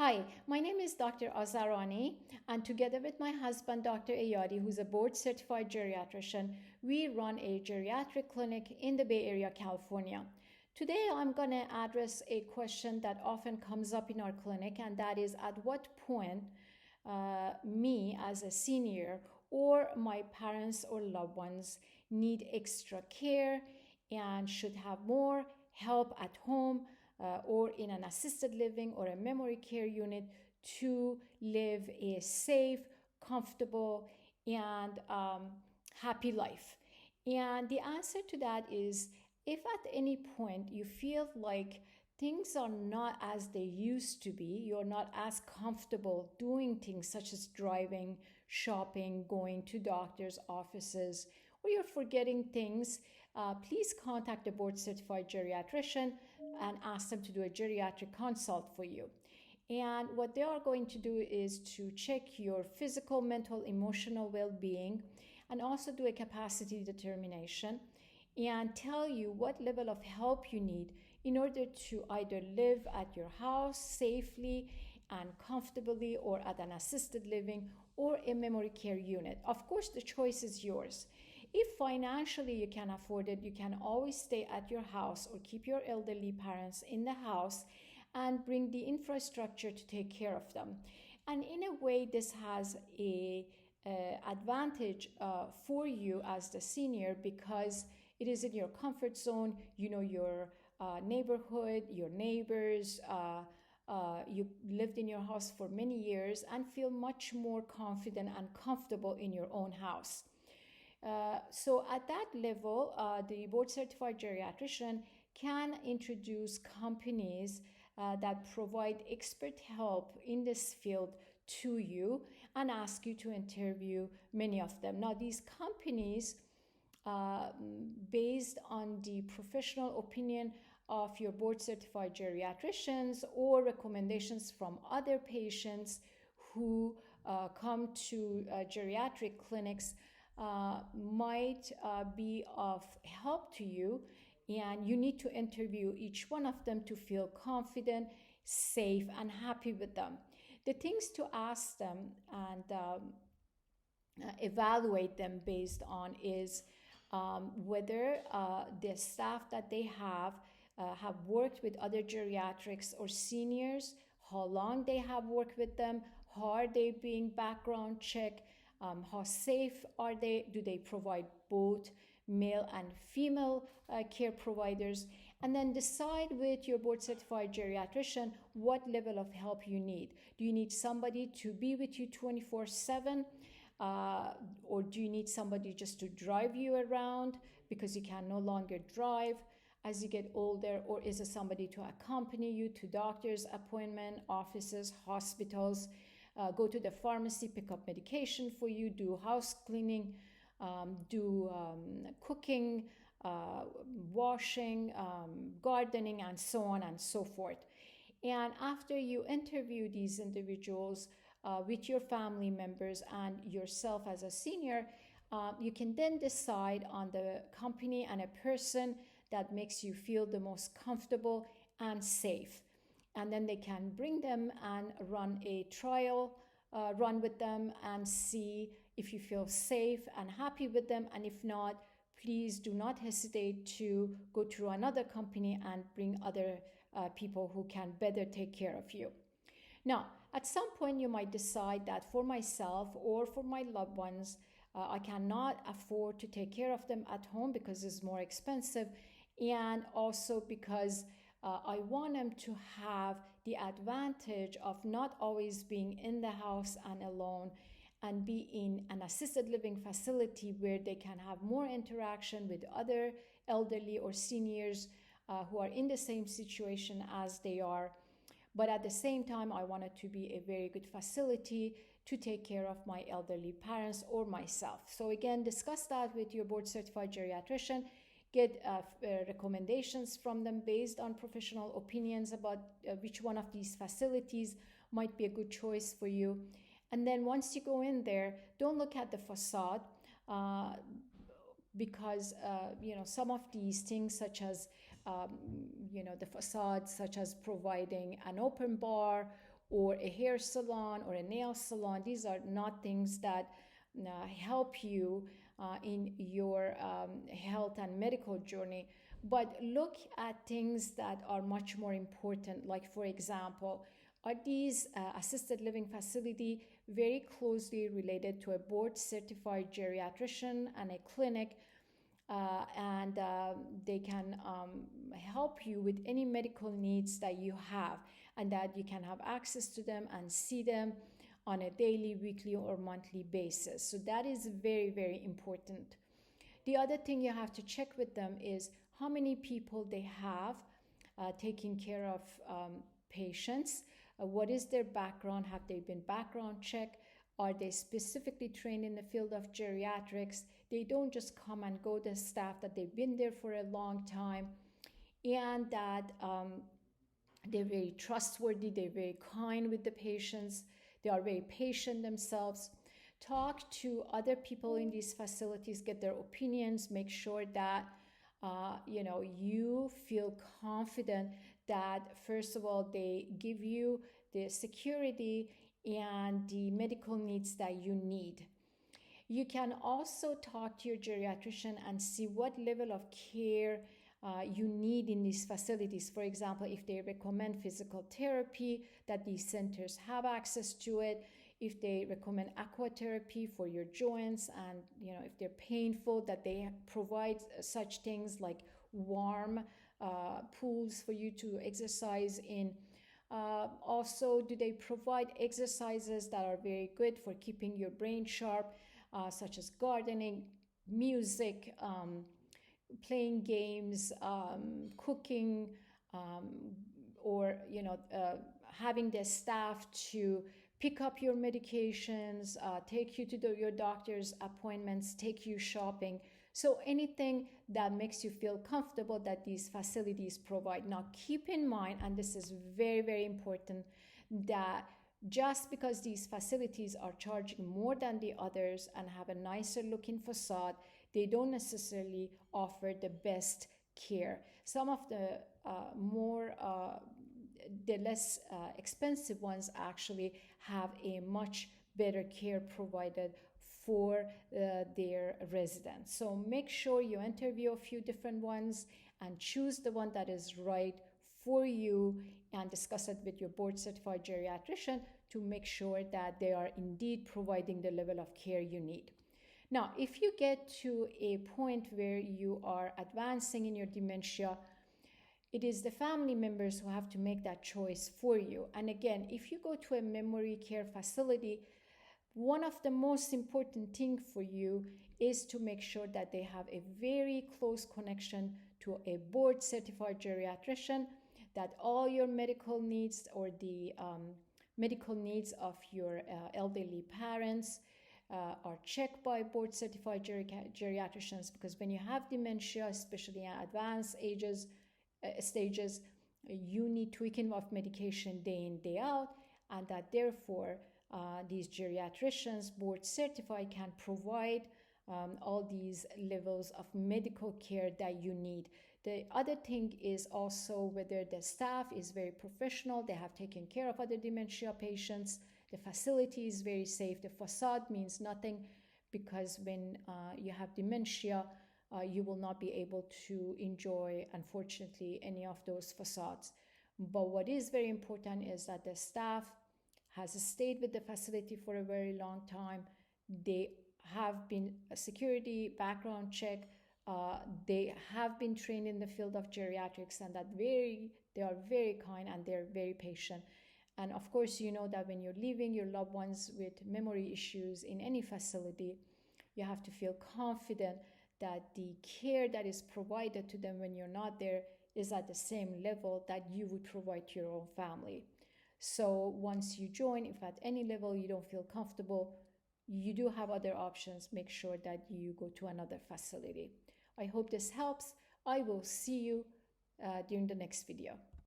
Hi, my name is Dr. Azarani, and together with my husband, Dr. Ayadi, who's a board certified geriatrician, we run a geriatric clinic in the Bay Area, California. Today, I'm going to address a question that often comes up in our clinic, and that is at what point me as a senior or my parents or loved ones need extra care and should have more help at home or in an assisted living or a memory care unit to live a safe, comfortable, and happy life. And the answer to that is if at any point you feel like things are not as they used to be, you're not as comfortable doing things such as driving, shopping, going to doctors' offices, or you're forgetting things, please contact a board certified geriatrician and ask them to do a geriatric consult for you. And what they are going to do is to check your physical, mental, emotional well being and also do a capacity determination and tell you what level of help you need in order to either live at your house safely and comfortably or at an assisted living or a memory care unit. Of course, the choice is yours. If financially you can afford it, you can always stay at your house or keep your elderly parents in the house and bring the infrastructure to take care of them. And in a way, this has a advantage for you as the senior because it is in your comfort zone. You know your neighborhood, your neighbors. You lived in your house for many years and feel much more confident and comfortable in your own house. So at that level, the board certified geriatrician can introduce companies that provide expert help in this field to you and ask you to interview many of them. Now, these companies, uh, based on the professional opinion of your board certified geriatricians or recommendations from other patients who come to geriatric clinics, might be of help to you, and you need to interview each one of them to feel confident, safe, and happy with them. The things to ask them and evaluate them based on is whether the staff that they have worked with other geriatrics or seniors, how long they have worked with them, how are they being background checked, how safe are they, do they provide both male and female care providers, and then decide with your board certified geriatrician what level of help you need. Do you need somebody to be with you 24/7? Or do you need somebody just to drive you around because you can no longer drive as you get older? Or is it somebody to accompany you to doctor's appointment, offices, hospitals, go to the pharmacy, pick up medication for you, do house cleaning, do cooking, washing, gardening, and so on and so forth. And after you interview these individuals with your family members and yourself as a senior, you can then decide on the company and a person that makes you feel the most comfortable and safe. And then they can bring them and run a trial run with them and see if you feel safe and happy with them. And if not, please do not hesitate to go to another company and bring other people who can better take care of you. Now, at some point, you might decide that for myself or for my loved ones, I cannot afford to take care of them at home because it's more expensive, and also because I want them to have the advantage of not always being in the house and alone and be in an assisted living facility where they can have more interaction with other elderly or seniors who are in the same situation as they are. But at the same time, I want it to be a very good facility to take care of my elderly parents or myself. So again, discuss that with your board certified geriatrician. Get recommendations from them based on professional opinions about which one of these facilities might be a good choice for you. And then once you go in there, don't look at the facade uh, because some of these things such as the facade, such as providing an open bar or a hair salon or a nail salon. These are not things that help you in your health and medical journey. But look at things that are much more important, like, for example, are these assisted living facility very closely related to a board certified geriatrician and a clinic, and they can help you with any medical needs that you have, and that you can have access to them and see them on a daily, weekly, or monthly basis. So that is very, very important. The other thing you have to check with them is how many people they have taking care of patients. What is their background? Have they been background checked? Are they specifically trained in the field of geriatrics? They don't just come and go, the staff, that they've been there for a long time, and that they're very trustworthy, they're very kind with the patients, they are very patient themselves. Talk to other people in these facilities, get their opinions, make sure that you feel confident that, first of all, they give you the security and the medical needs that you need. You can also talk to your geriatrician and see what level of care you need in these facilities. For example, if they recommend physical therapy, that these centers have access to it. If they recommend aquatherapy for your joints, and if they're painful, that they provide such things like warm pools for you to exercise in. Also, do they provide exercises that are very good for keeping your brain sharp, such as gardening, music, playing games, cooking, or having the staff to pick up your medications, take you to your doctor's appointments, take you shopping. So anything that makes you feel comfortable that these facilities provide. Now keep in mind, and this is very, very important, that just because these facilities are charging more than the others and have a nicer looking facade, they don't necessarily offer the best care. Some of the less expensive ones actually have a much better care provided for their residents. So make sure you interview a few different ones and choose the one that is right for you, and discuss it with your board certified geriatrician to make sure that they are indeed providing the level of care you need. Now, if you get to a point where you are advancing in your dementia, it is the family members who have to make that choice for you. And again, if you go to a memory care facility, one of the most important things for you is to make sure that they have a very close connection to a board certified geriatrician, that all your medical needs, or the medical needs of your elderly parents, are checked by board certified geriatricians, because when you have dementia, especially in advanced stages, you need tweaking of medication day in, day out, and that therefore these geriatricians, board certified, can provide all these levels of medical care that you need. The other thing is also whether the staff is very professional, they have taken care of other dementia patients, the facility is very safe. The facade means nothing, because when you have dementia, you will not be able to enjoy, unfortunately, any of those facades. But what is very important is that the staff has stayed with the facility for a very long time. They have been a security background check. They have been trained in the field of geriatrics, and that they are very kind and they're very patient. And of course, you know that when you're leaving your loved ones with memory issues in any facility, you have to feel confident that the care that is provided to them when you're not there is at the same level that you would provide to your own family. So once you join, if at any level you don't feel comfortable, you do have other options. Make sure that you go to another facility. I hope this helps. I will see you during the next video.